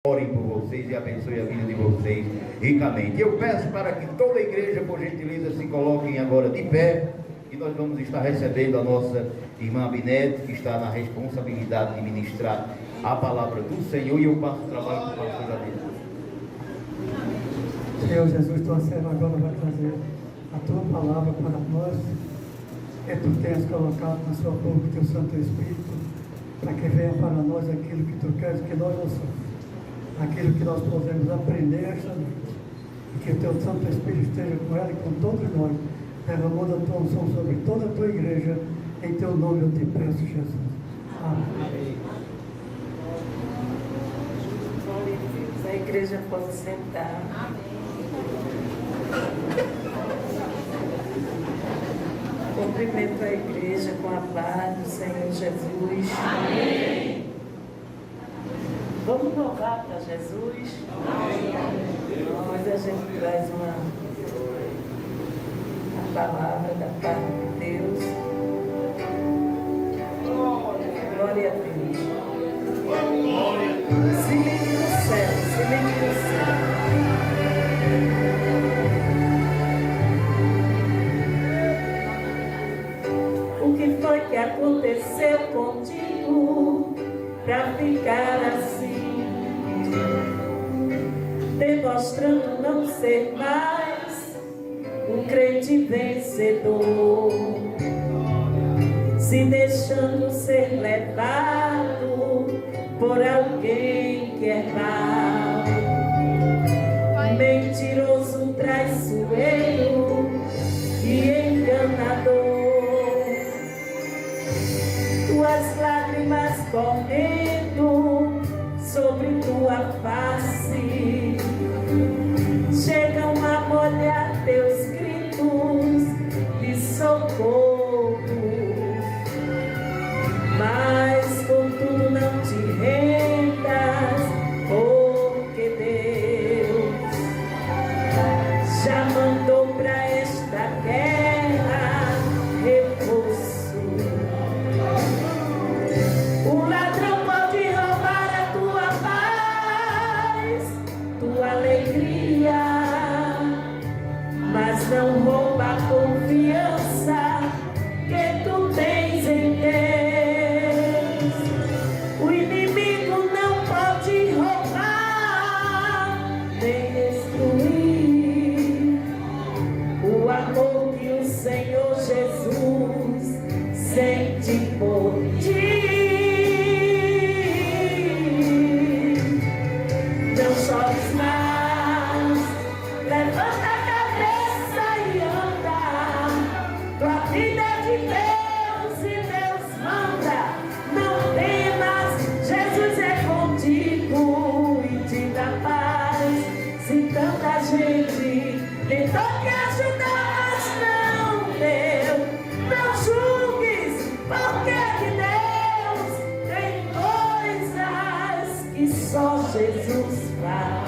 Orem por vocês e abençoe a vida de vocês ricamente. Eu peço para que toda a igreja, por gentileza, se coloquem agora de pé. E nós vamos estar recebendo a nossa irmã Abinete, que está na responsabilidade de ministrar a palavra do Senhor. E eu passo o trabalho para o pastor Adilson. Senhor Jesus, tua serva agora vai trazer a tua palavra para nós, que tu tens colocado na sua boca o teu Santo Espírito, para que venha para nós aquilo que tu queres que nós ouçamos, aquilo que nós podemos aprender esta noite, e que o teu Santo Espírito esteja com ela e com todos nós, derramando a tua unção sobre toda a tua igreja. Em teu nome eu te peço, Jesus. Amém. Glória a Deus. A igreja pode sentar. Amém. Cumprimento a igreja com a paz do Senhor Jesus. Amém. Vamos louvar para Jesus. Amém. Mas a gente traz a palavra da parte de Deus. Glória a Deus. Silêncio no céu, silêncio no céu. O que foi que aconteceu contigo pra ficar assim, demonstrando não ser mais um crente vencedor, se deixando ser levado por alguém que é mau, mentiroso, traiçoeiro e enganador. Tuas lágrimas correndo sobre tua face chegam a molhar teus gritos de socorro, mas contudo não te rendas, porque Deus já mandou para esta guerra reforço. O ladrão pode roubar a tua paz, tua alegria, mas não rouba a confiança que tu tens em Deus. O inimigo não pode roubar nem destruir o amor que o Senhor Jesus sente por ti. Não chores mais, levanta a cabeça e anda. Tua vida é de Deus e Deus manda. Não temas, Jesus é contigo e te dá paz. Se tanta gente tentou te ajudar, mas não deu. Não julgues, porque que Deus tem coisas que só Jesus faz.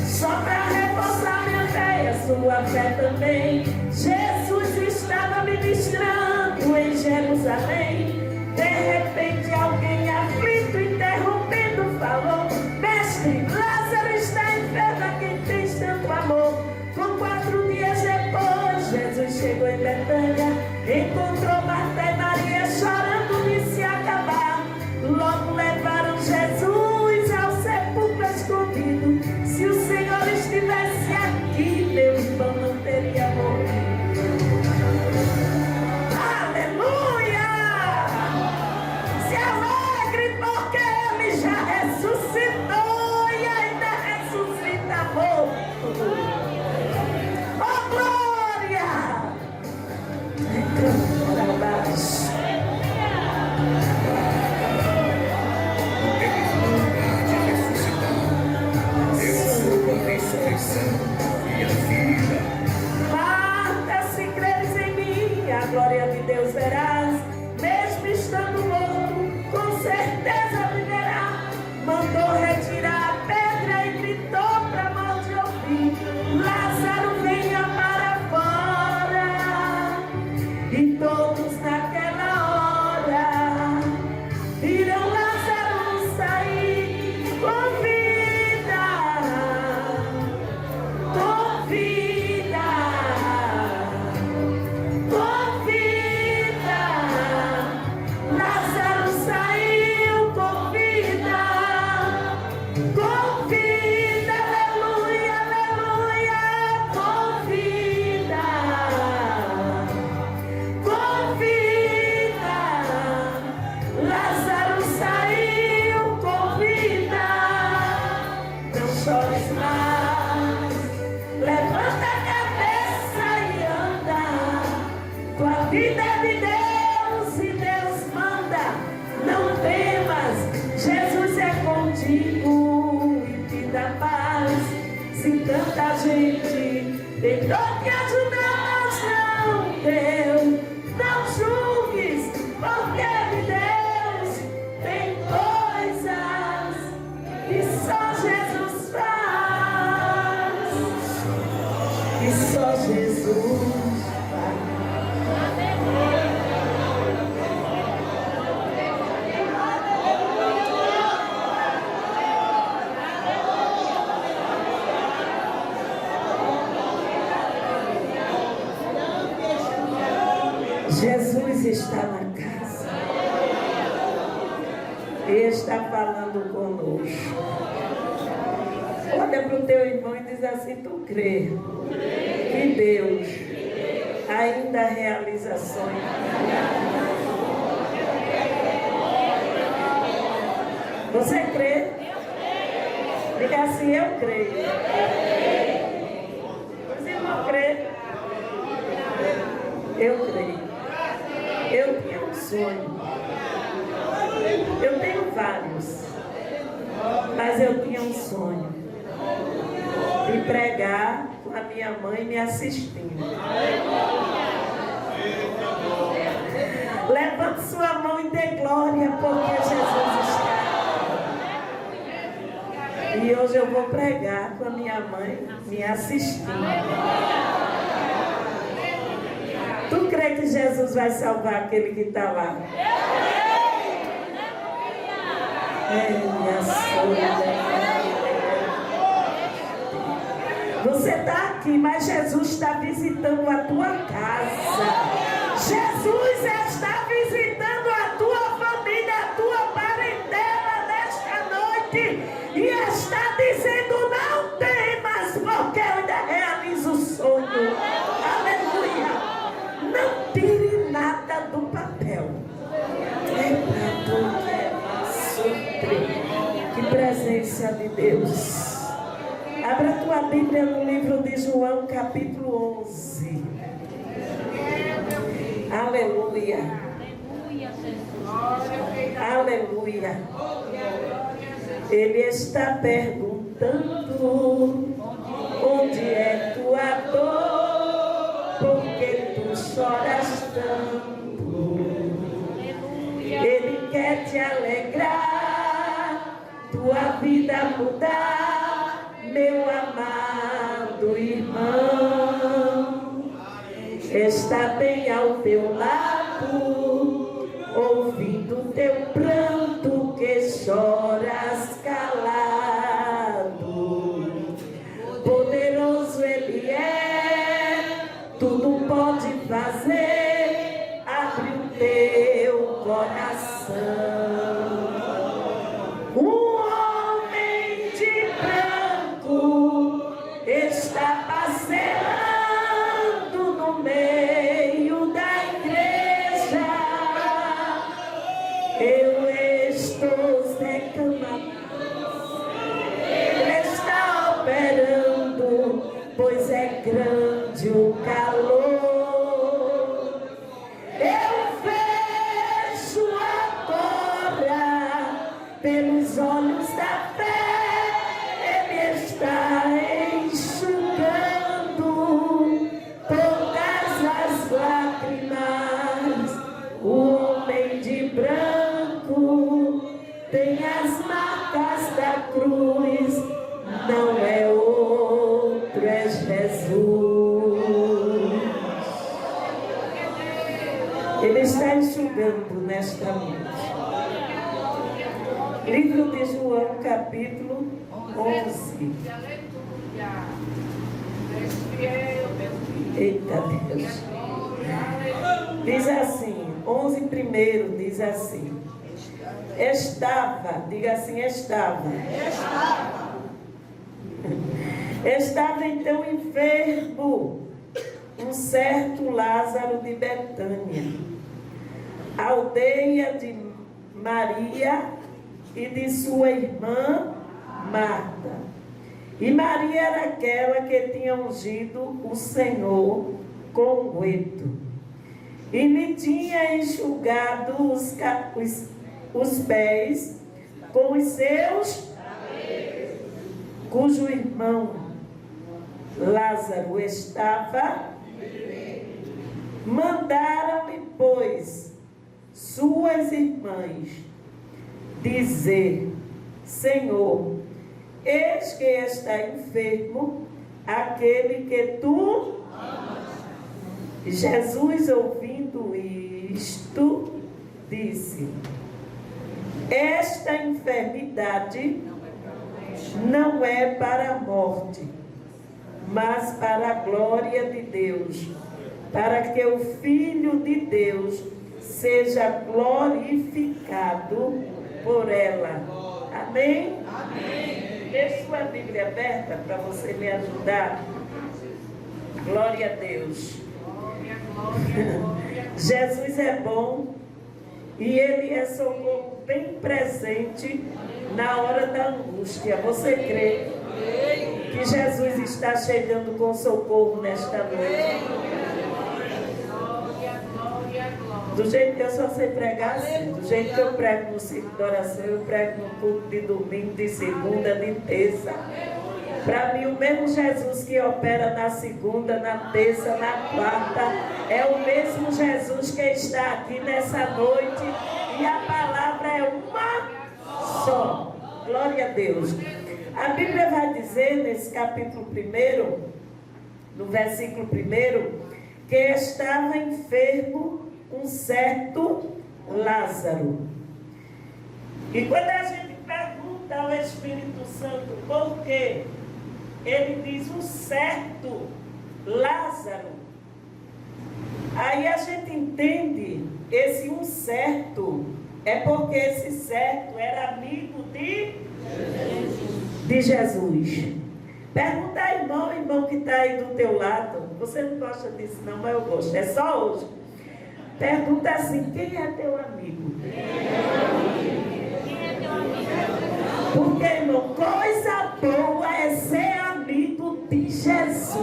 Só para reforçar minha fé e a sua fé também, Jesus estava ministrando em Jerusalém. De repente alguém aflito, interrompendo, falou: Mestre, Lázaro está enfermo, a quem tens tanto amor. Com 4 dias depois, Jesus chegou em Betânia, encontrou Marta e Maria chorando de se acabar. Logo levaram Jesus ao sepulcro escondido. Se o Senhor estivesse aqui, meu irmão não teria morrido. Aleluia! Se alegre porque Ele já ressuscitou e ainda ressuscita morto. Oh, glória! gente tentou te ajudar, mas não deu. Não julgues, porque Deus tem coisas que só Jesus faz, que só Jesus faz. Jesus está na casa. Ele está falando conosco. Olha para o teu irmão e diz assim: tu crê que Deus ainda realiza sonhos? Você crê? Diga assim: eu creio. Você não crê? Eu creio. Eu tinha um sonho. Eu tenho vários. Mas eu tinha um sonho de pregar com a minha mãe me assistindo. Levante sua mão e dê glória, porque Jesus está. E hoje eu vou pregar com a minha mãe me assistindo. Tu crê que Jesus vai salvar aquele que está lá? Minha Você está aqui, mas Jesus está visitando a tua casa. Jesus está visitando a tua família, a tua parentela nesta noite. E está dizendo: não temas, porque eu ainda realizo o sonho. Aleluia. Não tire nada do papel. Que presença de Deus. Abra a tua Bíblia no livro de João, capítulo 11. Aleluia. Aleluia. Ele está perguntando: onde é tua dor? Porque tu choras tanto? Ele quer te alegrar, tua vida mudar, meu amado irmão. Está bem ao teu lado, ouvindo teu pranto que choras calado. Poderoso Ele é, tudo pode fazer, abre o teu coração. Um homem de branco está passeando no meio da igreja. Eu estou reclamando. Ele está operando, pois é grande o calor. Pelos olhos da fé, Ele está enxugando todas as lágrimas. O homem de branco tem as marcas da cruz, não é outro, é Jesus. Ele está enxugando nesta noite. Livro de João, capítulo 11. Eita Deus. Diz assim, 11 primeiro, diz assim: estava, diga assim, estava. Estava então enfermo um certo Lázaro de Betânia, aldeia de Maria e de sua irmã Marta. E Maria era aquela que tinha ungido o Senhor com unguento e lhe tinha enxugado os pés com os seus, cujo irmão Lázaro estava. Mandaram-lhe, pois, suas irmãs dizer: Senhor, eis que está enfermo aquele que tu amas. Jesus, ouvindo isto, disse: esta enfermidade não é para a morte, mas para a glória de Deus, para que o Filho de Deus seja glorificado por ela. Amém? Amém. Deixe sua Bíblia aberta para você me ajudar. Glória a Deus. Glória, glória, glória. Jesus é bom e Ele é socorro bem presente na hora da angústia. Você crê que Jesus está chegando com socorro nesta noite? Do jeito que eu só sei pregar assim, do jeito que eu prego no ciclo de oração, eu prego no culto de domingo, de segunda, de terça. Para mim, o mesmo Jesus que opera na segunda, na terça, na quarta, é o mesmo Jesus que está aqui nessa noite, e a palavra é uma só. Glória a Deus. A Bíblia vai dizer nesse capítulo 1, no versículo 1, que estava enfermo um certo Lázaro. E quando a gente pergunta ao Espírito Santo por que ele diz um certo Lázaro, aí a gente entende esse um certo, é porque esse certo era amigo de Jesus. Pergunta ao irmão que está aí do teu lado. Você não gosta disso não, mas eu gosto, é só hoje. Pergunta assim: quem é teu amigo? Porque, irmão, coisa boa é ser amigo de Jesus.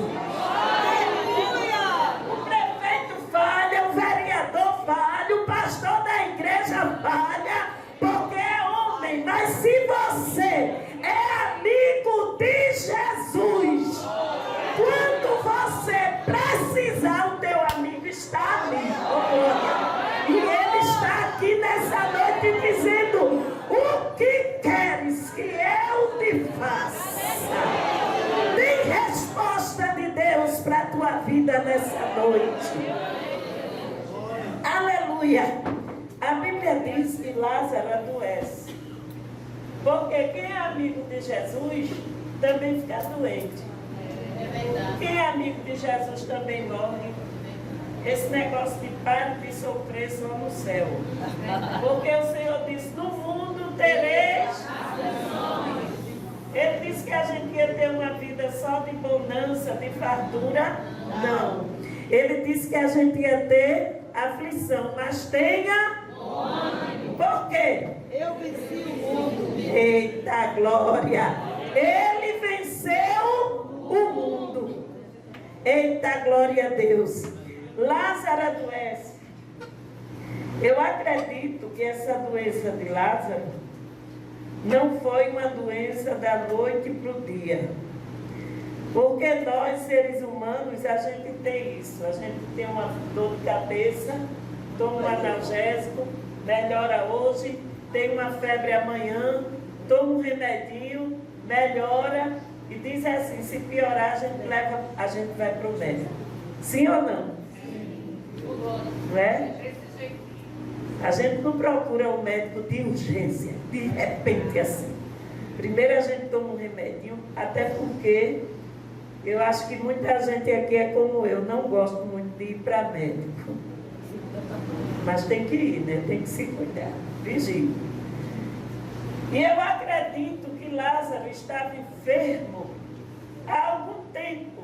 O prefeito falha, o vereador falha, o pastor da igreja falha, porque é homem. Mas se você é amigo de Jesus, quando você precisar, o teu amigo está ali. E ele está aqui nessa noite dizendo: o que queres que eu te faça? Tem resposta de Deus para a tua vida nessa noite. Aleluia. A Bíblia diz que Lázaro adoece, porque quem é amigo de Jesus também fica doente. Quem é amigo de Jesus também morre. Esse negócio de pare de sofrer só no céu. Porque o Senhor disse: no mundo tereis. Ele disse que a gente ia ter uma vida só de bonança, de fartura. Não. Ele disse que a gente ia ter aflição, mas tenha. Por quê? Eu venci o mundo. Eita glória! Ele venceu o mundo. Eita glória a Deus! Lázaro adoece. Eu acredito que essa doença de Lázaro não foi uma doença da noite para o dia. Porque nós, seres humanos, a gente tem isso. A gente tem uma dor de cabeça, toma um analgésico, melhora hoje, tem uma febre amanhã, toma um remedinho, melhora e diz assim: se piorar, a gente vai para o médico. Sim ou não? Não é? A gente não procura um médico de urgência, de repente assim. Primeiro a gente toma um remedinho, até porque eu acho que muita gente aqui é como eu, não gosto muito de ir para médico. Mas tem que ir, né? Tem que se cuidar. Vigie. E eu acredito que Lázaro estava enfermo há algum tempo.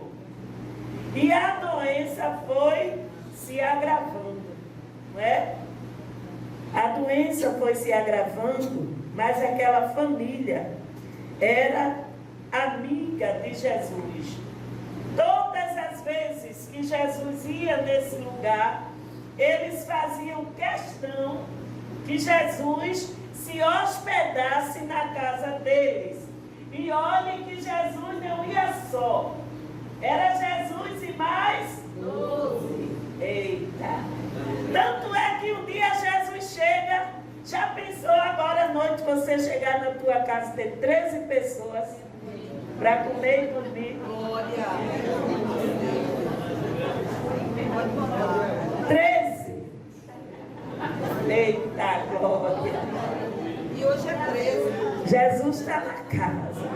E a doença foi se agravando, não é? A doença foi se agravando, mas aquela família era amiga de Jesus. Todas as vezes que Jesus ia nesse lugar, eles faziam questão que Jesus se hospedasse na casa deles. E olhe que Jesus não ia só. Era Jesus e mais 12. Eita! Tanto é que um dia Jesus chega. Já pensou agora à noite você chegar na tua casa e ter 13 pessoas para comer e dormir? 13. Eita glória! E hoje é 13. Jesus está na casa.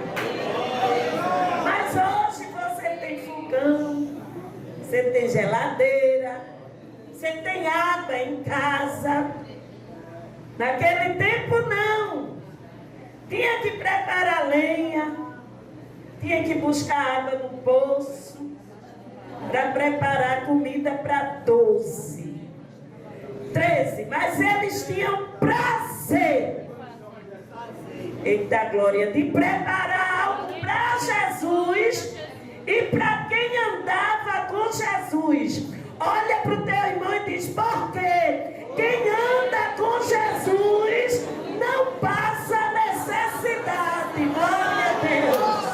Mas hoje você tem fogão, você tem geladeira, você tem água em casa. Naquele tempo não. Tinha que preparar lenha, tinha que buscar água no poço para preparar comida para 12. 13, mas eles tinham prazer. Eita glória, de preparar algo para Jesus e para quem andava com Jesus. Olha para o teu irmão e diz: porque quem anda com Jesus não passa necessidade. Glória a Deus.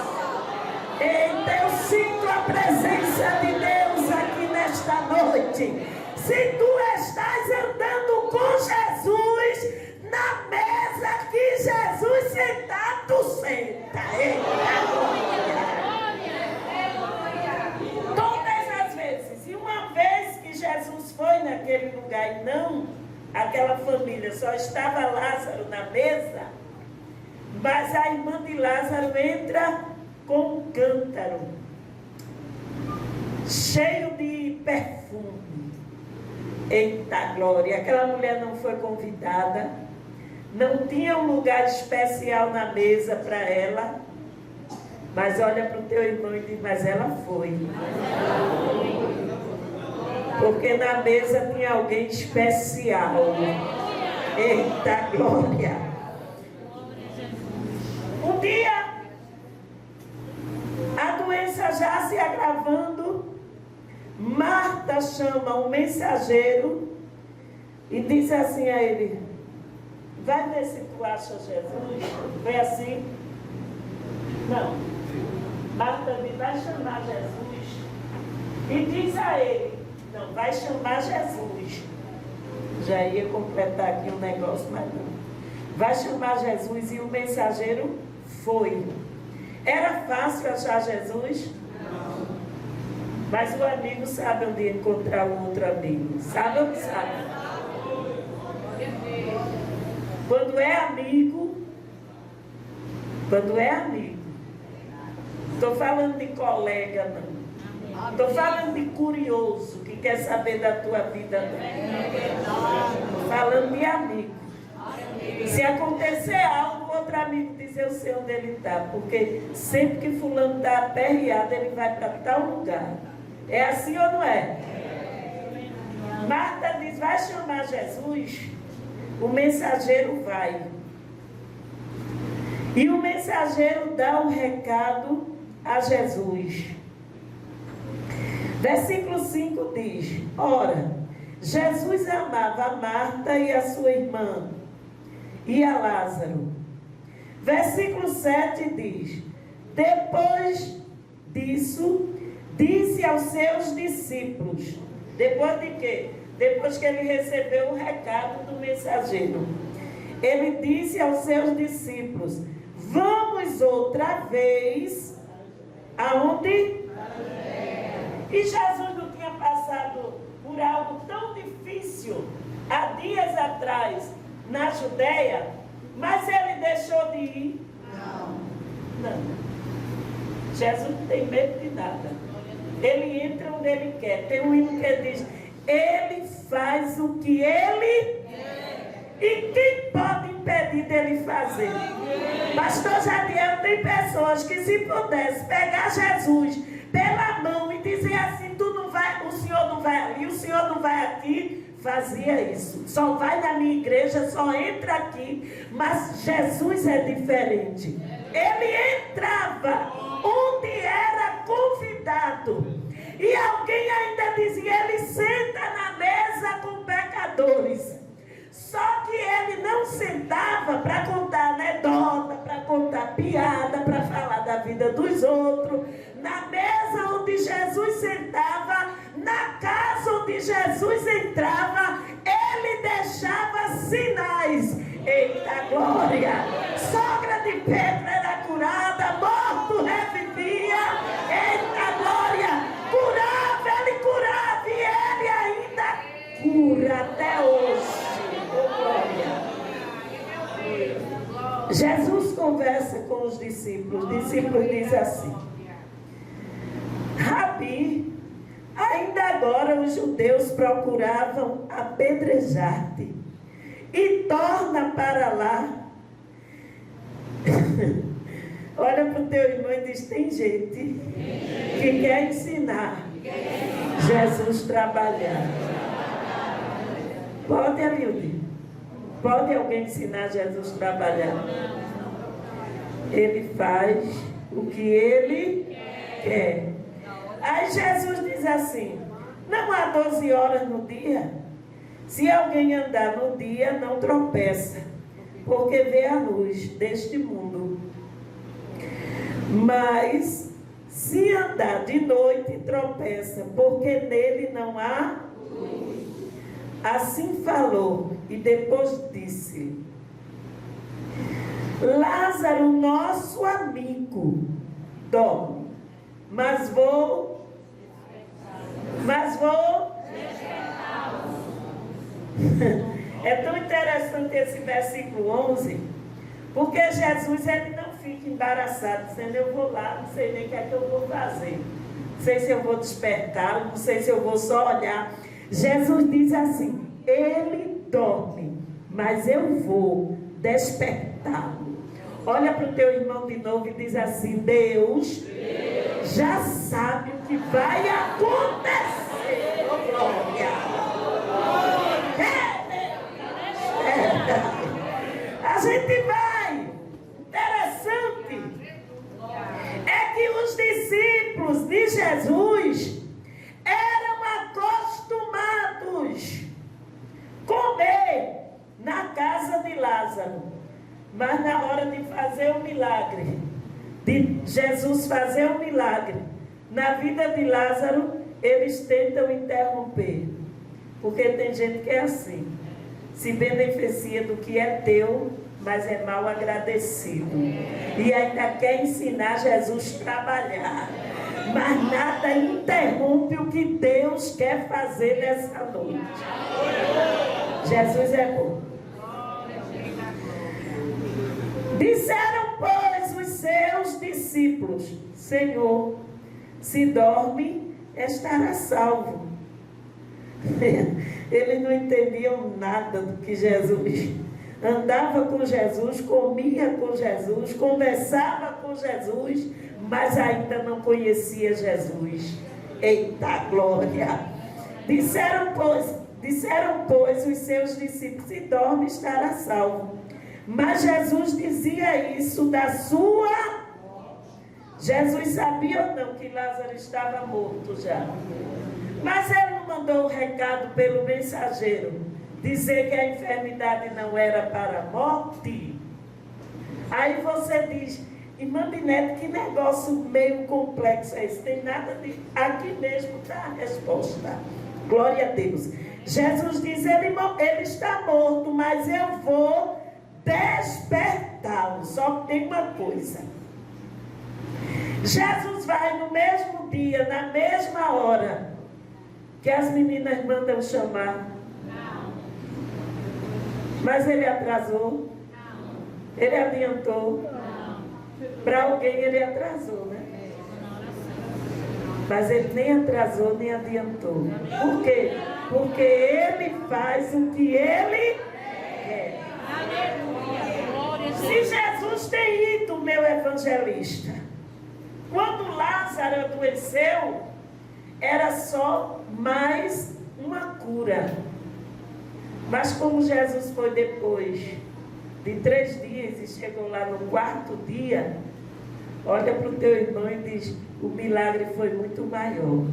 Eita, eu sinto a presença de Deus aqui nesta noite. Se tu estás andando com Jesus, na mesa que Jesus sentar, tu senta. Eita glória. Todas as vezes. E uma vez que Jesus foi naquele lugar e não, aquela família, só estava Lázaro na mesa, mas a irmã de Lázaro entra com um cântaro cheio de perfume. Eita glória, aquela mulher não foi convidada, não tinha um lugar especial na mesa para ela, mas olha para o teu irmão e diz: mas ela foi. Porque na mesa tinha alguém especial. Eita glória. Um dia, a doença já se agravando, Marta chama um mensageiro e diz assim a ele: vai ver se tu acha Jesus. Foi assim? Não. Marta diz: vai chamar Jesus. E diz a ele: não, vai chamar Jesus. Já ia completar aqui um negócio, mas não. Vai chamar Jesus. E o mensageiro foi. Era fácil achar Jesus? Mas o amigo sabe onde encontrar o outro amigo. Sabe ou não sabe? Quando é amigo, estou falando de colega, não. Estou falando de curioso, que quer saber da tua vida, não. Estou falando de amigo. Se acontecer algo, outro amigo diz: eu sei onde ele está. Porque sempre que fulano está aperreado, ele vai para tal lugar. É assim ou não é? Marta diz: vai chamar Jesus. O mensageiro vai. E o mensageiro dá um recado a Jesus. Versículo 5 diz: ora, Jesus amava a Marta e a sua irmã e a Lázaro. Versículo 7 diz: depois disso, disse aos seus discípulos. Depois de quê? Depois que ele recebeu o recado do mensageiro. Ele disse aos seus discípulos: vamos outra vez aonde? E Jesus não tinha passado por algo tão difícil há dias atrás na Judeia, mas ele deixou de ir? Não. Jesus não tem medo de nada. Ele entra onde ele quer. Tem um hino que diz: ele faz o que ele quer. E quem pode impedir dele fazer? Pastor Jadiel, tem pessoas que, se pudesse pegar Jesus pela mão e dizer assim: tu não vai, o senhor não vai ali, o senhor não vai aqui, fazia isso. Só vai na minha igreja, só entra aqui. Mas Jesus é diferente. Ele entrava onde era convidado. E alguém ainda dizia: ele senta na mesa com pecadores. Só que ele não sentava para contar anedota, para contar piada, para falar da vida dos outros. Na mesa onde onde Jesus entrava, ele deixava sinais. Eita glória! Sogra de Pedro era curada, morto revivia. Eita glória! Curava, ele curava e ele ainda cura até hoje. Oh, glória! Jesus conversa com os discípulos. Os discípulos dizem assim: Rabi, ainda agora os judeus procuravam apedrejar-te, e torna para lá. Olha para o teu irmão e diz: tem gente que quer ensinar Jesus trabalhar. Pode, Arilde? Pode alguém ensinar Jesus trabalhar? Ele faz o que ele quer. Aí Jesus diz assim: não há 12 horas no dia? Se alguém andar no dia, não tropeça, porque vê a luz deste mundo. Mas se andar de noite, tropeça, porque nele não há luz. Assim falou, e depois disse: Lázaro, nosso amigo, dorme, mas vou É tão interessante esse versículo 11, porque Jesus, ele não fica embaraçado, dizendo: eu vou lá, não sei nem o que é que eu vou fazer, não sei se eu vou despertá-lo, não sei se eu vou só olhar. Jesus diz assim: ele dorme, mas eu vou despertá-lo. Olha para o teu irmão de novo e diz assim: Deus já sabe o que vai acontecer. Oh, glória! A gente vai. Interessante é que os discípulos de Jesus eram acostumados comer na casa de Lázaro, mas na hora de fazer o milagre, de Jesus fazer o milagre na vida de Lázaro, eles tentam interromper, porque tem gente que é assim, se beneficia do que é teu, mas é mal agradecido, e ainda quer ensinar Jesus a trabalhar, mas nada interrompe o que Deus quer fazer nessa noite. Jesus é bom. Disseram, pois, os seus discípulos: Senhor, se dorme, estará salvo. Eles não entendiam nada do que Jesus andava com Jesus, comia com Jesus, conversava com Jesus, mas ainda não conhecia Jesus. Eita glória! Disseram, pois, os seus discípulos: se dorme, estará salvo. Mas Jesus dizia isso da sua... Jesus sabia ou não que Lázaro estava morto já? Mas ele não mandou o recado pelo mensageiro, dizer que a enfermidade não era para a morte? Aí você diz: irmã Binete, que negócio meio complexo é esse? Tem nada de... Aqui mesmo está a resposta. Glória a Deus. Jesus diz: ele está morto, mas eu vou despertá-lo. Só que tem uma coisa: Jesus vai no mesmo dia, na mesma hora que as meninas mandam chamar. Não. Mas ele atrasou? Não. Ele adiantou? Não. Para alguém ele atrasou, né? Mas ele nem atrasou, nem adiantou. Por quê? Porque ele faz o que ele quer. Se Jesus tem ido, meu evangelista, quando Lázaro adoeceu, era só mais uma cura. Mas como Jesus foi depois de 3 dias e chegou lá no 4º dia, olha para o teu irmão e diz: o milagre foi muito maior.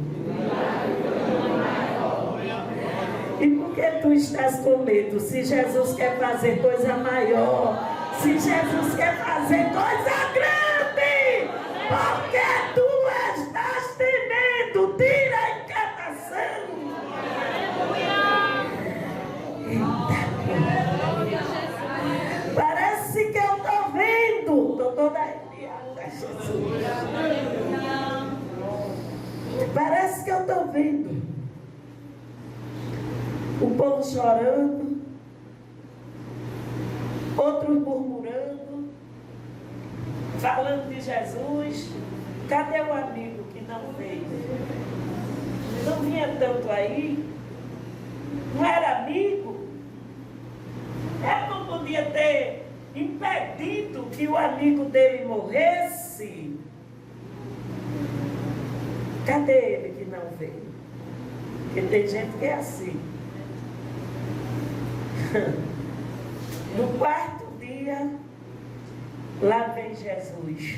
E por que tu estás com medo? Se Jesus quer fazer coisa maior, se Jesus quer fazer coisa grande, por que tu estás temendo? Tira a encarnação. vendo o povo chorando, outros murmurando, falando de Jesus. Cadê o amigo que não veio? Não vinha tanto aí? Não era amigo? Ele não podia ter impedido que o amigo dele morresse? Cadê ele que não veio? Porque tem gente que é assim. No quarto dia, lá vem Jesus.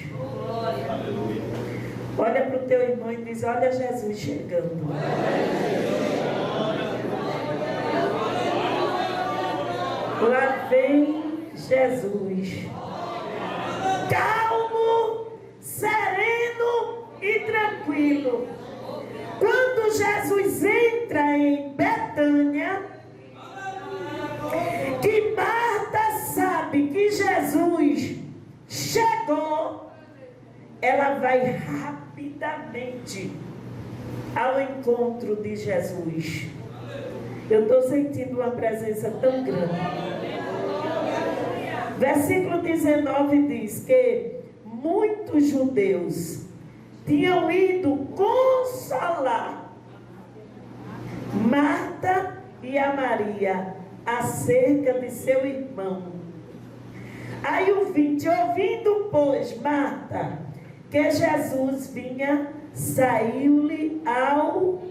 Olha para o teu irmão e diz: olha Jesus chegando. Lá vem Jesus. Calmo, sereno e tranquilo. Quando Jesus entra em Betânia, que Marta sabe que Jesus chegou, ela vai rapidamente ao encontro de Jesus. Eu estou sentindo uma presença tão grande. Versículo 19 diz que muitos judeus tinham ido consolar Marta e a Maria acerca de seu irmão. Aí o 20, ouvindo, pois, Marta, que Jesus vinha, saiu-lhe ao...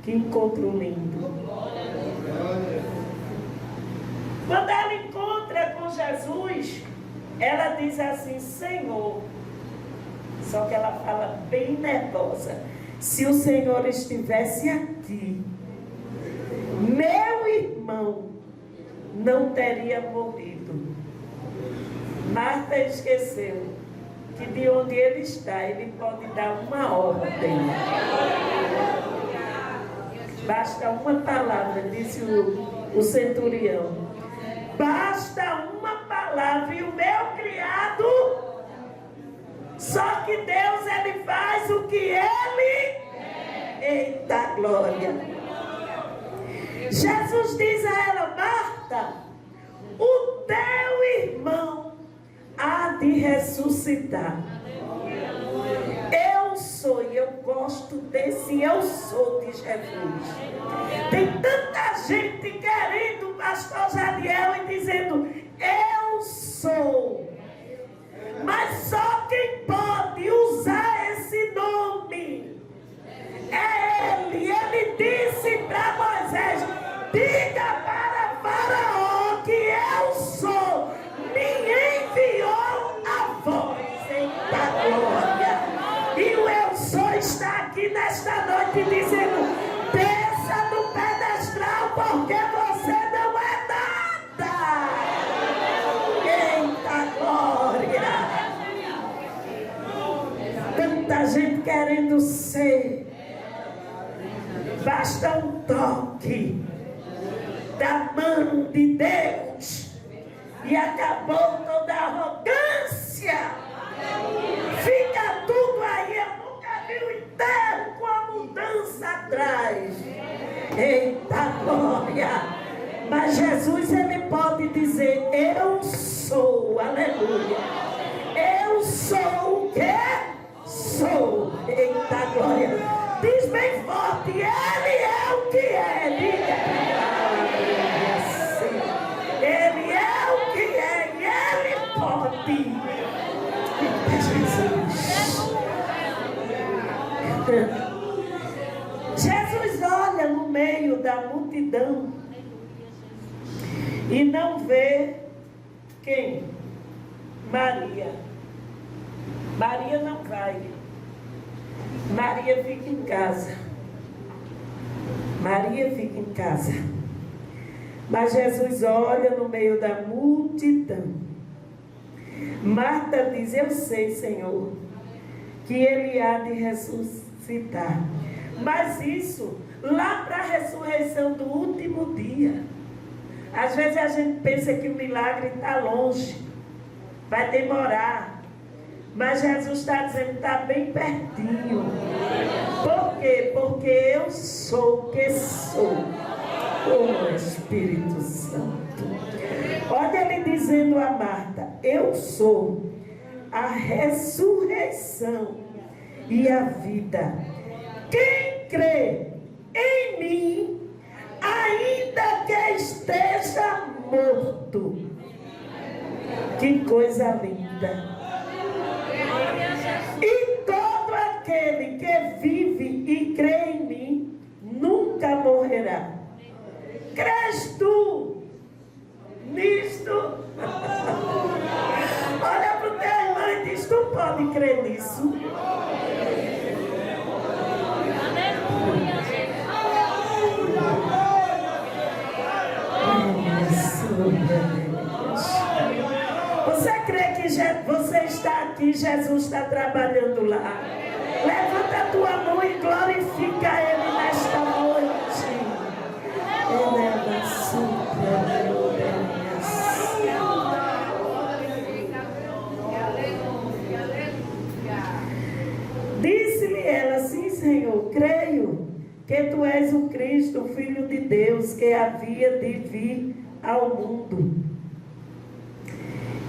Que encontro lindo. Quando ela encontra com Jesus, ela diz assim: Senhor. Só que ela fala bem nervosa: se o Senhor estivesse aqui, meu irmão não teria morrido. Marta esqueceu que de onde ele está, ele pode dar uma ordem. Basta uma palavra, disse o centurião. Basta uma palavra e o meu criado. Só que Deus, ele faz o que ele... Eita glória! Jesus diz a ela: Marta, o teu irmão há de ressuscitar. Eu sou, e eu gosto desse eu sou de Jesus. Tem tanta gente querendo o pastor Jadiel e dizendo: eu sou. Mas só quem pode usar esse nome é Ele. Ele disse para Moisés: diga para Faraó que eu sou. Me enviou a voz. Eita glória! E o eu sou está aqui nesta noite dizendo: desça do pedestral, porque você não é nada. Eita glória! Tanta gente querendo ser. Basta um toque da mão de Deus e acabou toda a arrogância. Fica tudo aí. Eu nunca vi um enterro com a mudança atrás. Eita glória! Mas Jesus, ele pode dizer: eu sou. Aleluia! Eu sou o que sou. Eita glória! Diz bem forte: ele é o que é. Diga. Ele é o que é e ele pode. Jesus olha no meio da multidão e não vê quem? Maria. Maria não vai. Maria fica em casa. Maria fica em casa. Mas Jesus olha no meio da multidão. Marta diz: eu sei, Senhor, que ele há de ressuscitar. Mas isso lá para a ressurreição do último dia. Às vezes a gente pensa que o milagre está longe, vai demorar. Mas Jesus está dizendo, está bem pertinho. Por quê? Porque eu sou o que sou. O Espírito Santo. Olha ele dizendo a Marta, eu sou a ressurreição e a vida. Quem crê em mim, ainda que esteja morto. Que coisa linda. E todo aquele que vive e crê em mim, nunca morrerá. Crês tu nisto? Olha para o teu irmão e diz, tu pode crer nisso? Você crê que você está aqui, Jesus está trabalhando lá? Levanta a tua mão e glorifica Ele nesta noite. Ele é da Disse-lhe ela, sim, Senhor, creio que tu és o Cristo, o Filho de Deus, que havia de vir ao mundo.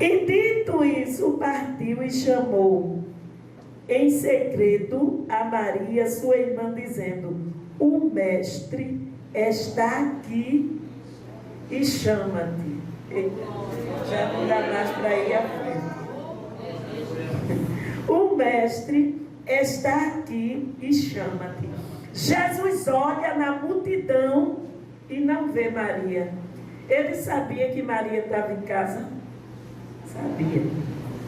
E dito isso, partiu e chamou em segredo a Maria, sua irmã, dizendo, o Mestre está aqui e chama-te. Já não dá mais para ir à frente. O Mestre está aqui e chama-te. Jesus olha na multidão e não vê Maria. Ele sabia que Maria estava em casa? Sabia.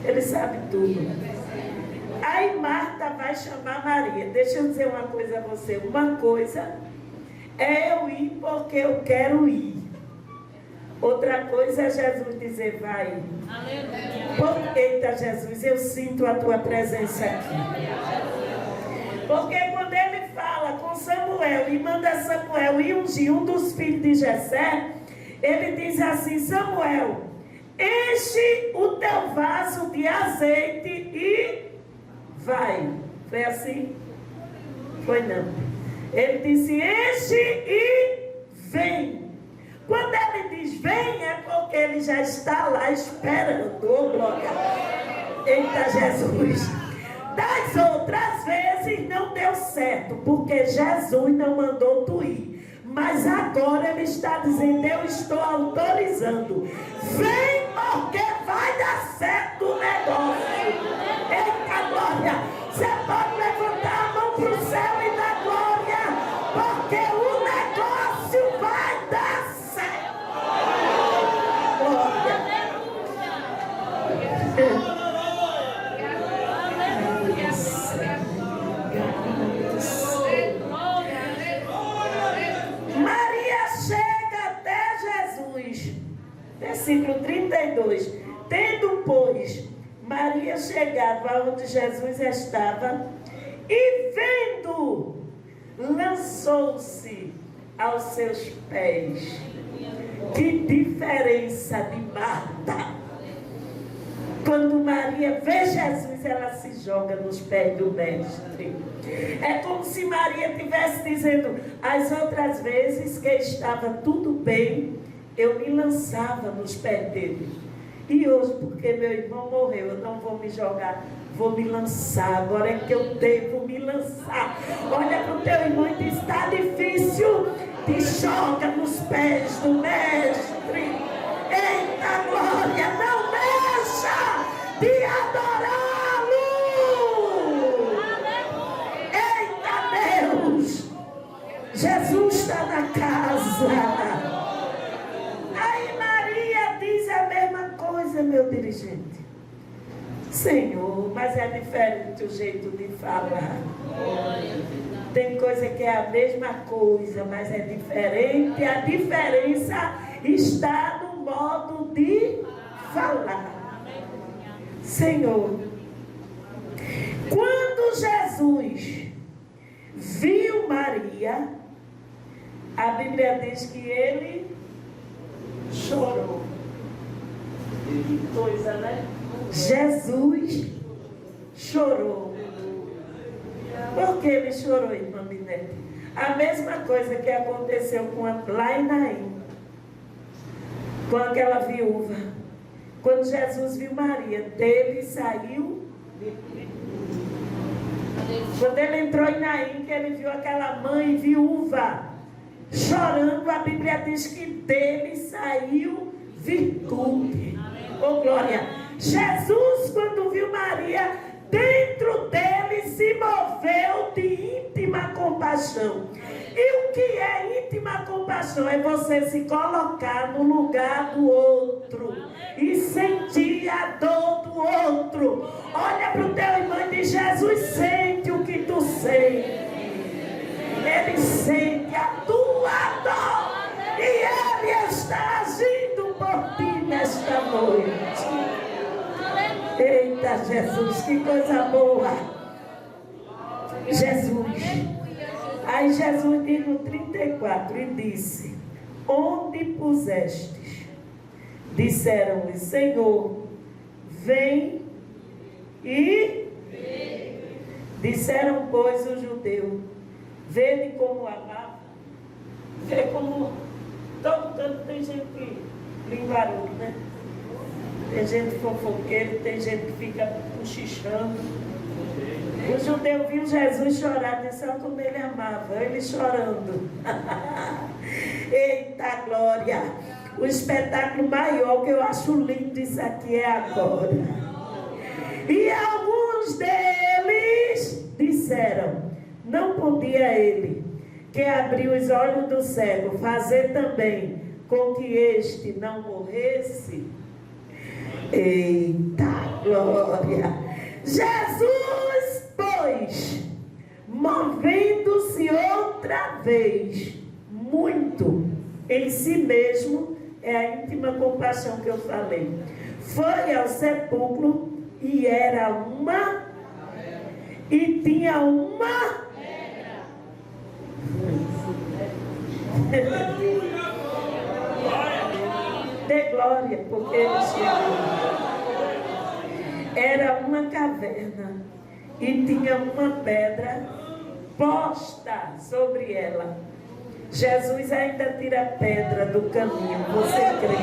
Ele sabe tudo. Aí Marta vai chamar Maria. Deixa eu dizer uma coisa a você. Uma coisa é eu ir porque eu quero ir. Outra coisa é Jesus dizer, vai. Eita, Jesus, eu sinto a tua presença aqui. Porque quando ele fala com Samuel e manda Samuel ir ungir um dos filhos de Jessé, ele diz assim, Samuel, enche o teu vaso de azeite e vai. Foi assim? Foi não. Ele disse, enche e vem. Quando ele diz vem, é porque ele já está lá esperando. Oh, glória. Eita, Jesus. Das outras vezes não deu certo, porque Jesus não mandou tu ir. Mas agora ele está dizendo, eu estou autorizando. Vem porque vai dar certo o negócio. Eita, glória. Você pode levantar a mão para o céu e dar glória, porque o negócio vai dar certo. Glória. Maria chega até Jesus. Versículo 32. Tendo, pois, Maria chegado aonde Jesus estava e vendo, lançou-se aos seus pés. Que diferença de Marta! Quando Maria vê Jesus, ela se joga nos pés do Mestre. É como se Maria estivesse dizendo, as outras vezes que estava tudo bem, eu me lançava nos pés dele. E hoje, porque meu irmão morreu, eu não vou me jogar, vou me lançar. Agora é que eu devo me lançar. Olha para o teu irmão e diz, está difícil, te joga nos pés do Mestre. Eita, glória, não deixa de adorá-lo. Eita, Deus, Jesus está na casa. Meu dirigente, Senhor, mas é diferente o jeito de falar. Tem coisa que é a mesma coisa, mas é diferente. A diferença está no modo de falar. Senhor, quando Jesus viu Maria, a Bíblia diz que ele chorou. Que coisa, né? Jesus chorou. Por que ele chorou, irmã Binete? A mesma coisa que aconteceu lá em Naim, com aquela viúva. Quando Jesus viu Maria, dele saiu. Quando ele entrou em Naim, que ele viu aquela mãe viúva chorando, a Bíblia diz que dele saiu virtude. Oh, glória! Jesus, quando viu Maria, dentro dele se moveu de íntima compaixão. E o que é íntima compaixão? É você se colocar no lugar do outro e sentir a dor do outro. Olha para o teu irmão e diz: Jesus sente o que tu sente. Ele sente a tua dor e Ele está agindo por ti nesta noite. Eita, Jesus, que coisa boa. Jesus. Aí Jesus diz no 34 e disse: onde pusestes? Disseram-lhe: Senhor, vem e disseram, pois, o judeu: vede como amava. Vê como todo canto tem gente linguarudo, né? Tem gente fofoqueira, tem gente que fica cochichando. O judeu viu Jesus chorar, disse: olha como ele amava, ele chorando. Eita glória! O espetáculo maior que eu acho lindo isso aqui é agora. E alguns deles disseram: não podia ele, que abriu os olhos do cego, fazer também com que este não morresse? Eita glória! Jesus, pois, movendo-se outra vez muito em si mesmo, é a íntima compaixão que eu falei, foi ao sepulcro e era uma e tinha uma de glória, porque ele chegou. Era uma caverna e tinha uma pedra posta sobre ela. Jesus ainda tira a pedra do caminho, você crê?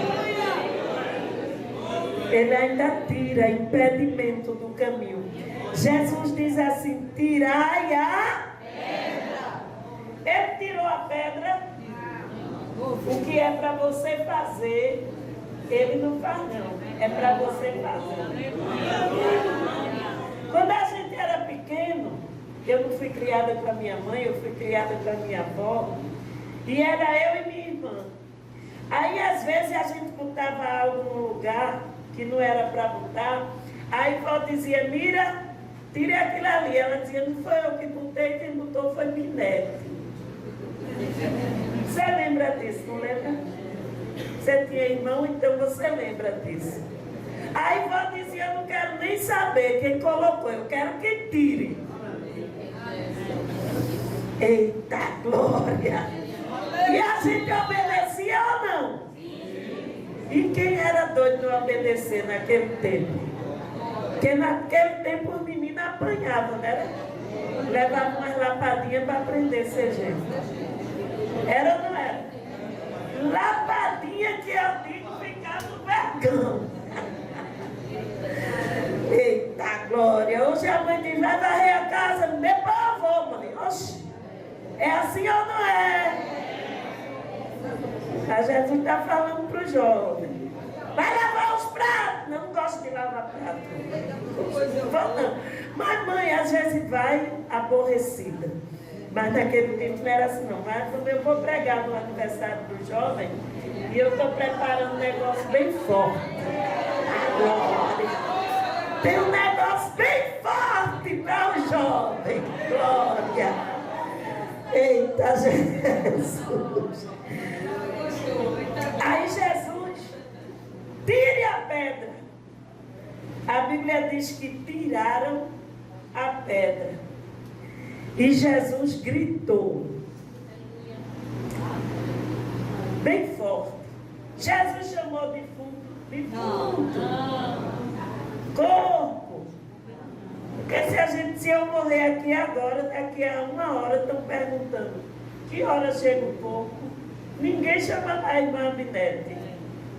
Ele ainda tira impedimento do caminho. Jesus diz assim: tirai a pedra. Ele tirou a pedra. O que é para você fazer, ele não faz não. É para você fazer. Quando a gente era pequeno, eu não fui criada com a minha mãe, eu fui criada com a minha avó. E era eu e minha irmã. Aí às vezes a gente botava algo no lugar que não era para botar. Aí a avó dizia: Mira, tire aquilo ali. Ela dizia: não foi eu que botei, quem botou foi Binete. Você lembra disso, não lembra? Você tinha irmão, então você lembra disso. Aí a avó dizia: eu não quero nem saber quem colocou, eu quero que tire. Eita glória! E a gente obedecia ou não? E quem era doido não obedecer naquele tempo? Porque naquele tempo os meninos apanhavam, né? Levavam umas lapadinhas para aprender a ser gente. Era ou não era? Lapadinha que eu digo ficava no vergão. Eita glória! Hoje a mãe diz: vai varrer a casa, depois eu vou, mãe. Oxi, é assim ou não é? A Jesus está falando para o jovem: vai lavar os pratos. Não gosto de lavar pratos. Vou não. Mas mãe às vezes vai aborrecida. Mas naquele tempo não era assim não. Mas quando eu vou pregar no aniversário do jovem, e eu estou preparando um negócio bem forte. Glória. Tem um negócio bem forte para o jovem. Glória. Eita Jesus. Aí Jesus tire a pedra. A Bíblia diz que tiraram a pedra. E Jesus gritou bem forte. Jesus chamou defunto. Corpo. olhei aqui agora, daqui a 1 hora, estão perguntando, que hora chega o porco? Ninguém chama a irmã Abinete.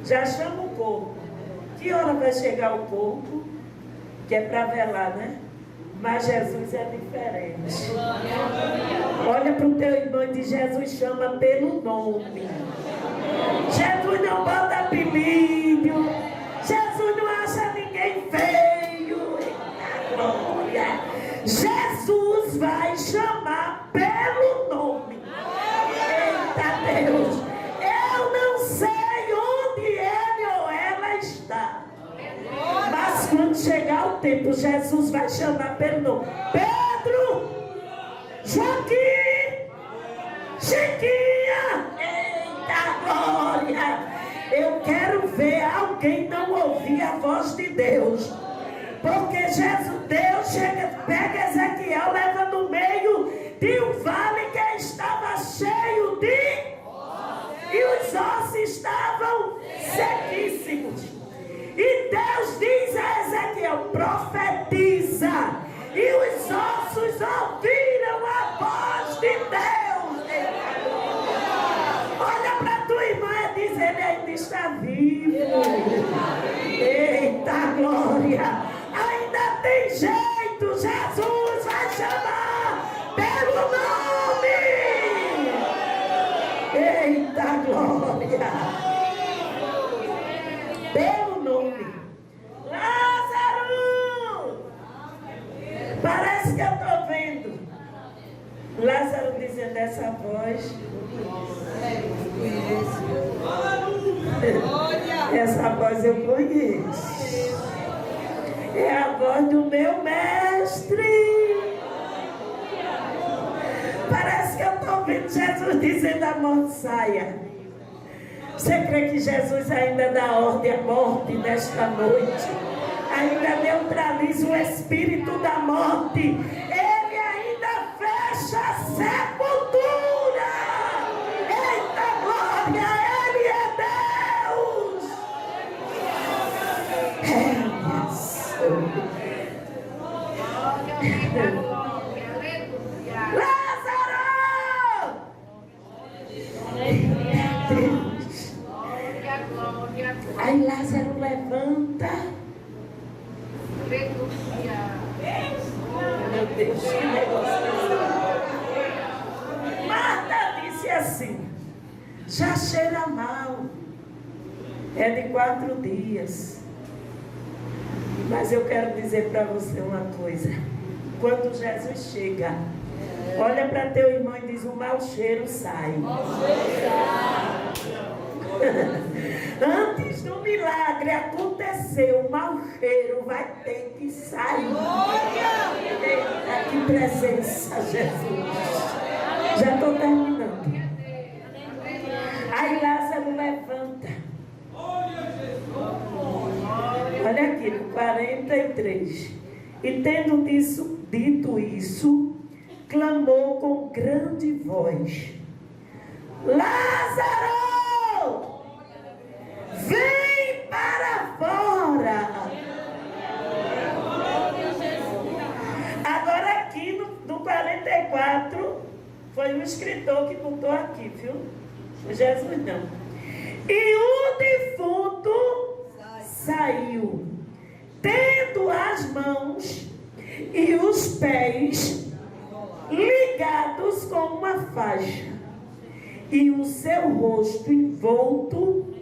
Já chama o porco. Que hora vai chegar o porco? Que é para velar, né? Mas Jesus é diferente. Olha para o teu irmão e diz, Jesus chama pelo nome. Jesus não bota apelido. Jesus não acha ninguém feio. Glória. Jesus vai chamar pelo nome. Eita Deus. Eu não sei onde ele ou ela está. Mas quando chegar o tempo, Jesus vai chamar pelo nome. Pedro, Joaquim, Chiquinha. Eita glória. Eu quero ver alguém não ouvir a voz de Deus. Porque Deus chega, pega Ezequiel, leva no meio de um vale que estava cheio de... E os ossos estavam sequíssimos. E Deus diz a Ezequiel, profetiza. E os ossos ouviram a voz de Deus. Olha para tua irmã e diz, ele ainda está vivo. Eita glória. Ainda tem jeito. Jesus vai chamar pelo nome. Eita glória. Pelo nome. Lázaro. Parece que eu estou vendo Lázaro dizendo essa voz. Essa voz eu conheço. É a voz do meu mestre. Parece que eu estou vendo Jesus dizendo à morte, saia. Você crê que Jesus ainda dá ordem à morte nesta noite? Ainda neutraliza o espírito da morte. Ele ainda fecha a sepultura. Eita glória, Ele é Deus. Lázaro! Deus. Aí Lázaro levanta. Meu Deus, que negócio. Marta disse assim, já cheira mal. É de 4 dias. Mas eu quero dizer para você uma coisa. Quando Jesus chega, olha para teu irmão e diz, o mau cheiro sai. Antes do milagre acontecer, o mau cheiro vai ter que sair. Eita, que presença, Jesus. Já estou terminando. Aí Lázaro levanta. Olha aqui, no 43. E tendo dito isso, clamou com grande voz, Lázaro, vem para fora. Agora aqui no 44, foi o escritor que botou aqui, viu? Jesus não. E o defunto saiu, tendo as mãos e os pés ligados com uma faixa, e o seu rosto envolto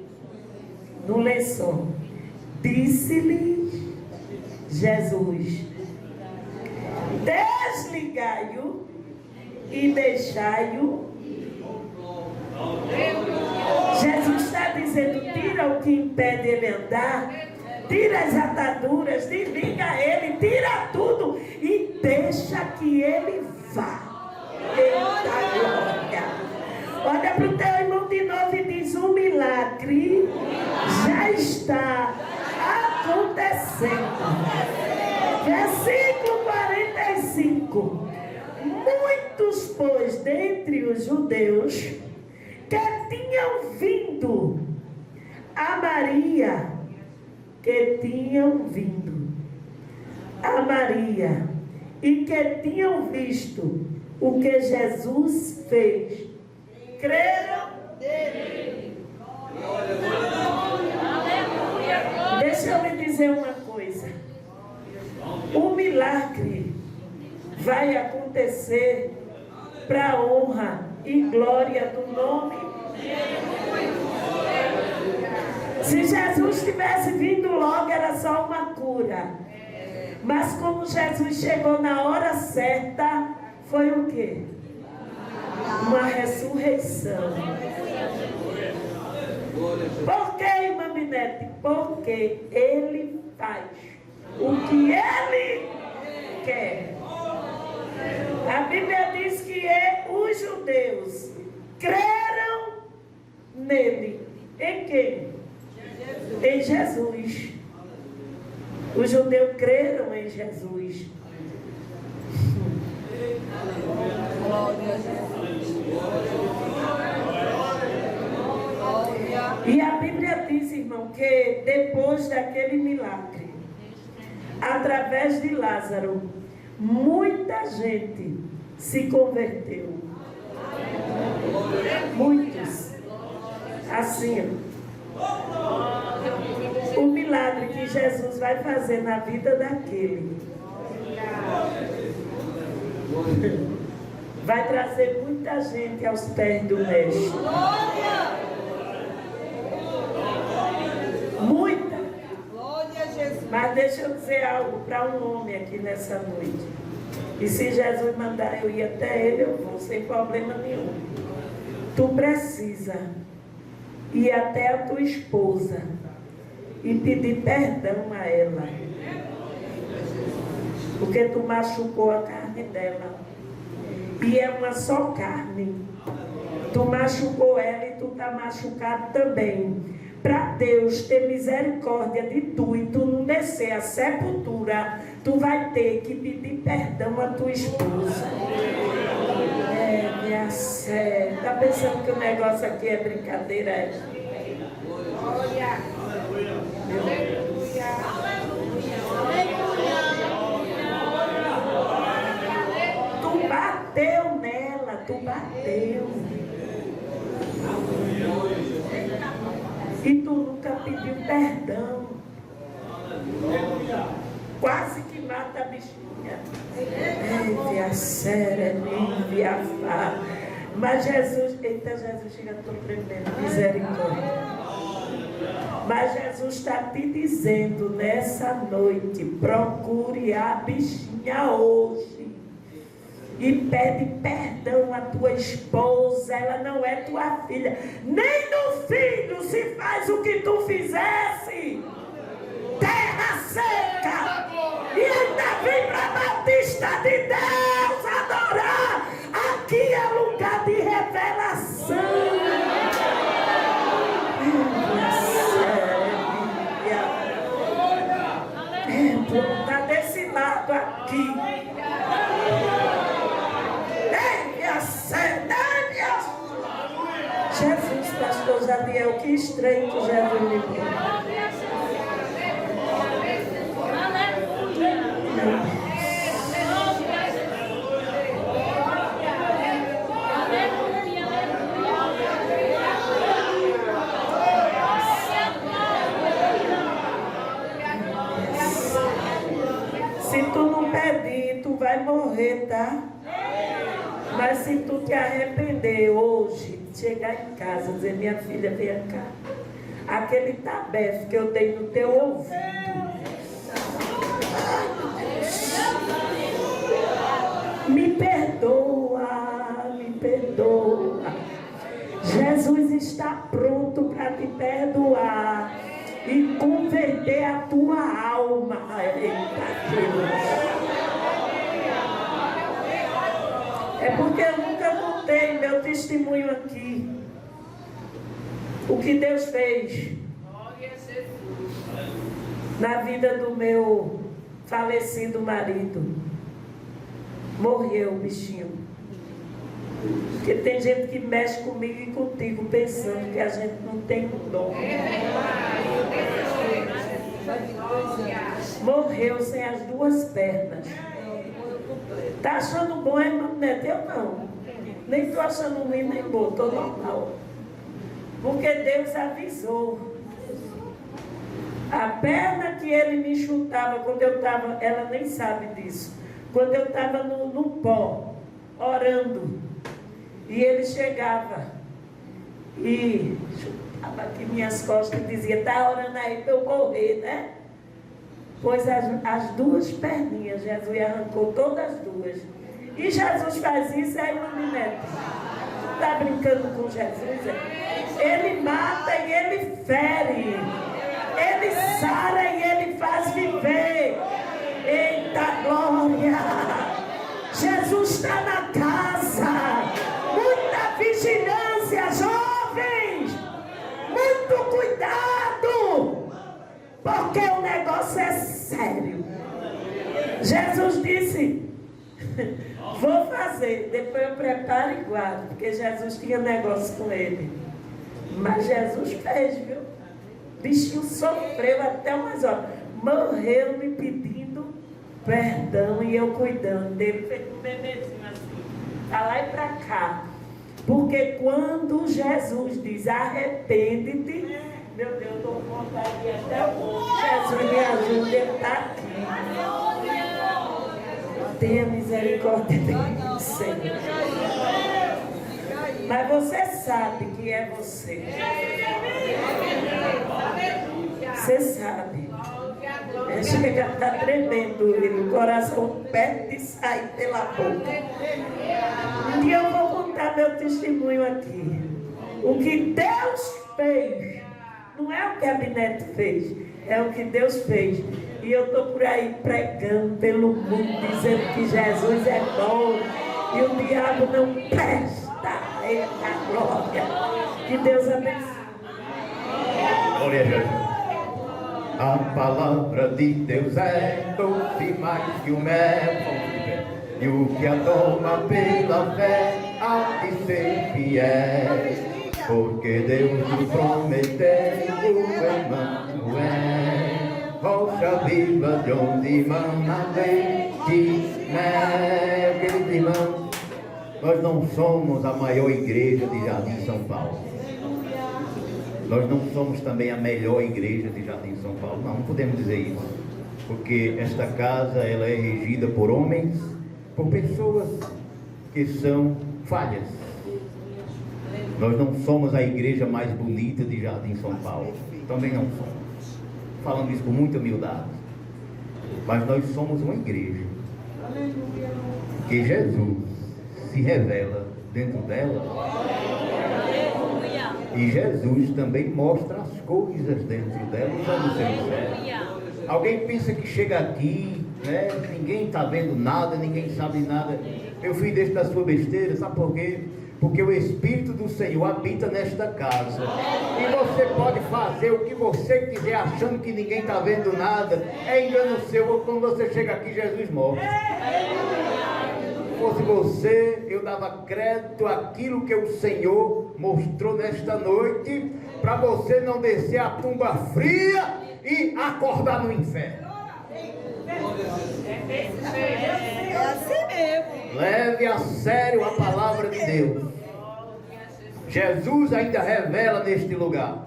no lençol. Disse-lhe Jesus, desligai-o e deixai-o. Jesus está dizendo, tira o que impede ele andar, tira as ataduras, desliga ele, tira tudo e deixa que ele vá. Eita glória. Olha para o teu irmão de novo e diz, o milagre já está acontecendo. Versículo 45. Muitos, pois, dentre os judeus que tinham vindo a Maria, e que tinham visto o que Jesus fez, creram nele. Deixa eu lhe dizer uma coisa. O milagre vai acontecer para a honra e glória do nome. Se Jesus tivesse vindo logo, era só uma cura. Mas como Jesus chegou na hora certa, foi o quê? Uma ressurreição. Por que, irmã Minete? Porque Ele faz o que Ele quer. A Bíblia diz que os judeus creram nele. Em quem? Em Jesus. Os judeus creram em Jesus. E a Bíblia diz, irmão, que depois daquele milagre, através de Lázaro, muita gente se converteu. Muitos. Assim, o milagre que Jesus vai fazer na vida daquele vai trazer muita gente aos pés do Mestre. Muita. Mas deixa eu dizer algo para um homem aqui nessa noite. E se Jesus mandar eu ir até ele, eu vou, sem problema nenhum. Tu precisa ir até a tua esposa e pedir perdão a ela, porque tu machucou a carne dela, e é uma só carne. Tu machucou ela e tu está machucado também. Para Deus ter misericórdia de tu e tu não descer a sepultura, tu vai ter que pedir perdão à tua esposa. Minha fé. Está pensando que o negócio aqui é brincadeira? Olha. Tu bateu nela, tu bateu. E tu nunca pediu perdão. Quase que mata a bichinha. Via séria, via fá. Mas Jesus, eita, Jesus chega, estou tremendo, misericórdia. Mas Jesus está te dizendo nessa noite, procure a bichinha hoje. E pede perdão à tua esposa, ela não é tua filha. Nem no filho se faz o que tu fizesse. Terra seca. E ainda vem para Batista de Deus adorar. Aqui é lugar de revelação. Está desse lado aqui. Jesus, pastor Jadiel, que estranho que Jesus me deu. Se tu não pedir, tu vai morrer, tá? Mas se tu te arrepender hoje, chegar em casa, dizer, minha filha, vem cá. Aquele tabefe que eu dei no teu ouvido. Me perdoa, me perdoa. Jesus está pronto para te perdoar e converter a tua alma. Eita, Deus. É porque eu nunca contei meu testemunho aqui. O que Deus fez na vida do meu falecido marido. Morreu o bichinho. Porque tem gente que mexe comigo e contigo pensando que a gente não tem um dom. Morreu sem as duas pernas. Está achando bom, irmã Neto? Eu não. Nem estou achando ruim, nem bom, estou normal. Porque Deus avisou. A perna que ele me chutava quando eu estava, ela nem sabe disso, quando eu estava no pó, orando, e ele chegava e chutava aqui minhas costas e dizia, está orando aí para eu morrer, né? Pois as duas perninhas, Jesus arrancou todas as duas. E Jesus faz isso, aí o Neto está brincando com Jesus, ele mata e ele fere. Ele sara e ele faz viver. Eita glória! Jesus está na casa. Muita vigilância, jovens. Muito cuidado. Porque o negócio é sério. Jesus disse, vou fazer, depois eu preparo e guardo. Porque Jesus tinha negócio com ele. Mas Jesus fez, viu? O bichinho sofreu até umas horas. Morreu me pedindo perdão e eu cuidando dele. Fez um bebezinho assim. Pra lá e pra cá. Porque quando Jesus diz arrepende-te, meu Deus, eu dou vontade de ir até o mundo. Jesus me ajuda, ele está aqui. Tenha misericórdia de mim, Senhor. Mas você sabe que é você. Você sabe. Chega a estar tremendo, o coração perto de sair pela boca. Um dia eu vou contar meu testemunho aqui. O que Deus fez, não é o que a Binete fez, é o que Deus fez. E eu estou por aí pregando pelo mundo, dizendo que Jesus é bom e o diabo não presta. Eita glória! Que Deus abençoe. Glória a Jesus. A palavra de Deus é doce mais que o mel, e o que a toma pela fé há de ser fiel, porque Deus nos prometeu Emmanuel, rocha viva de onde mana leite mel. Queridos irmãos, nós não somos a maior igreja de Jardim São Paulo. Nós não somos também a melhor igreja de Jardim São Paulo. Não podemos dizer isso. Porque esta casa, ela é regida por homens, por pessoas que são falhas. Nós não somos a igreja mais bonita de Jardim São Paulo. Também não somos. Falando isso com muita humildade. Mas nós somos uma igreja que Jesus se revela dentro dela. E Jesus também mostra as coisas dentro dela, usando o seu céu. Alguém pensa que chega aqui, né? Ninguém está vendo nada, ninguém sabe nada. Meu filho, deixa da sua besteira, sabe por quê? Porque o Espírito do Senhor habita nesta casa. E você pode fazer o que você quiser, achando que ninguém está vendo nada. É engano seu. Quando você chega aqui, Jesus mostra. Se fosse você, eu dava crédito àquilo que o Senhor mostrou nesta noite, para você não descer a tumba fria e acordar no inferno. É assim mesmo. Leve a sério a palavra de Deus. Jesus ainda revela neste lugar.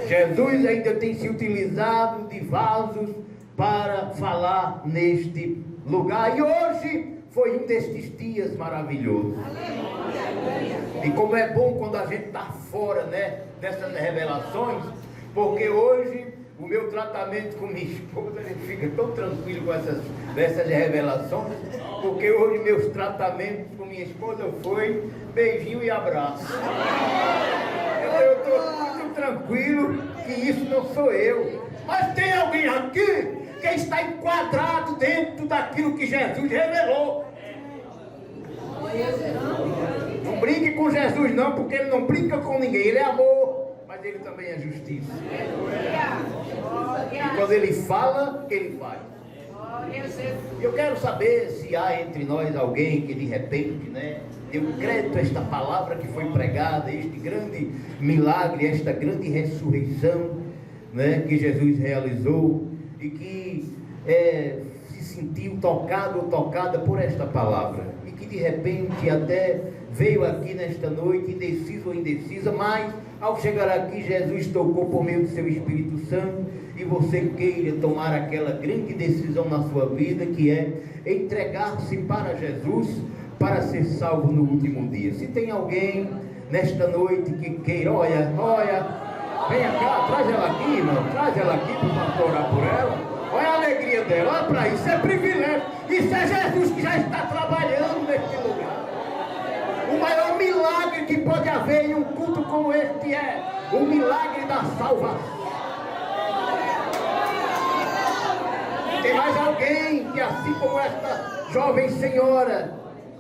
Jesus ainda tem se utilizado de vasos para falar neste lugar. E hoje foi um destes dias maravilhosos. E como é bom quando a gente está fora, né, dessas revelações, porque hoje o meu tratamento com minha esposa, ele fica tão tranquilo com dessas revelações, porque hoje meus tratamentos com minha esposa foi beijinho e abraço. Eu estou muito tranquilo que isso não sou eu. Mas tem alguém aqui que está enquadrado dentro daquilo que Jesus revelou. Não brinque com Jesus não, porque ele não brinca com ninguém. Ele é amor, mas ele também é justiça. E quando ele fala, ele faz. Eu quero saber se há entre nós alguém que de repente, né, deu crédito a esta palavra que foi pregada, este grande milagre, esta grande ressurreição, né, que Jesus realizou, e que se sentiu tocado ou tocada por esta palavra e que de repente até veio aqui nesta noite indeciso ou indecisa, mas ao chegar aqui Jesus tocou por meio do seu Espírito Santo e você queira tomar aquela grande decisão na sua vida, que é entregar-se para Jesus para ser salvo no último dia. Se tem alguém nesta noite que queira, olha, venha cá, traz ela aqui, irmão, traz ela aqui para o pastor orar por ela. Olha a alegria dela, olha para isso, é privilégio. Isso é Jesus que já está trabalhando neste lugar. O maior milagre que pode haver em um culto como este é o milagre da salvação. Tem mais alguém que, assim como esta jovem senhora,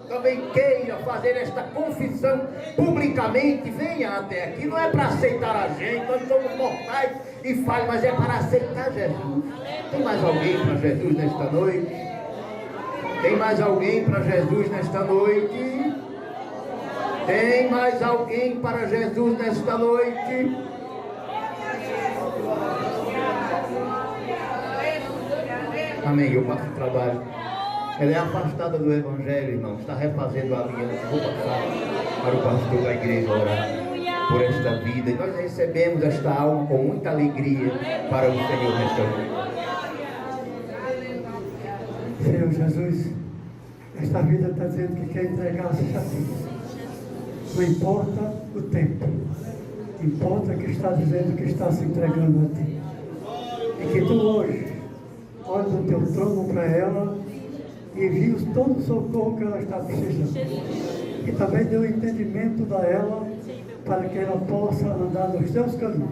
também queira fazer esta confissão publicamente? Venha até aqui, não é para aceitar a gente, nós somos mortais e falhos, mas é para aceitar Jesus. Tem mais alguém para Jesus nesta noite? Tem mais alguém para Jesus nesta noite? Tem mais alguém para Jesus nesta noite? Amém, eu faço o trabalho. Ela é afastada do Evangelho, irmão, está refazendo a aliança. Vou passar para o pastor da igreja orar por esta vida. E nós recebemos esta alma com muita alegria para o Senhor nesta noite. Senhor Jesus, esta vida está dizendo que quer entregar-se a ti. Não importa o tempo, importa que está dizendo que está se entregando a ti. E que tu hoje olhas o teu trono para ela e viu todo o socorro que ela está precisando. E também deu entendimento a ela para que ela possa andar nos teus caminhos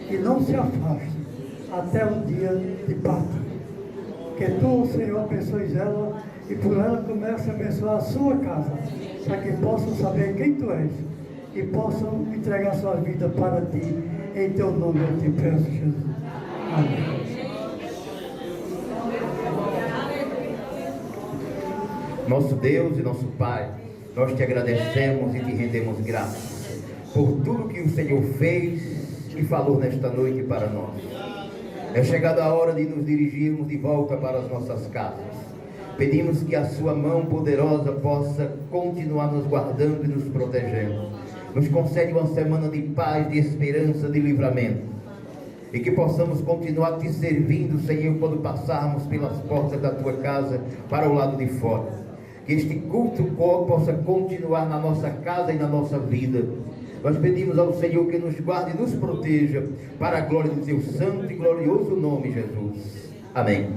e não se afaste até o dia de partir. Que tu, Senhor, abençoes ela e por ela comece a abençoar a sua casa, para que possam saber quem tu és e possam entregar sua vida para ti. Em teu nome eu te peço, Jesus. Amém. Nosso Deus e nosso Pai, nós te agradecemos e te rendemos graças por tudo que o Senhor fez e falou nesta noite para nós. É chegada a hora de nos dirigirmos de volta para as nossas casas. Pedimos que a sua mão poderosa possa continuar nos guardando e nos protegendo. Nos concede uma semana de paz, de esperança, de livramento. E que possamos continuar te servindo, Senhor, quando passarmos pelas portas da tua casa para o lado de fora. Que este culto possa continuar na nossa casa e na nossa vida. Nós pedimos ao Senhor que nos guarde e nos proteja para a glória do teu santo e glorioso nome, Jesus. Amém.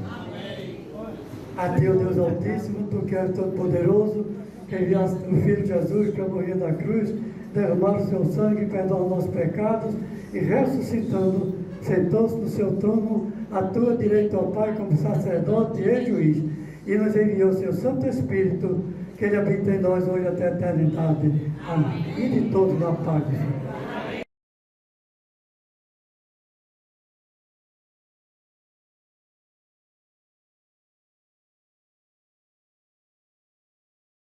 A ti, ó Deus Altíssimo, tu que és todo poderoso, que enviaste o Filho Jesus para morrer na cruz, derramar o seu sangue, perdoar os nossos pecados e ressuscitando, sentou-se no seu trono, à tua direita, ó Pai, como sacerdote e juiz, e nos enviou o seu Santo Espírito, que ele habita em nós hoje até a eternidade. Amém. E de todos na paz.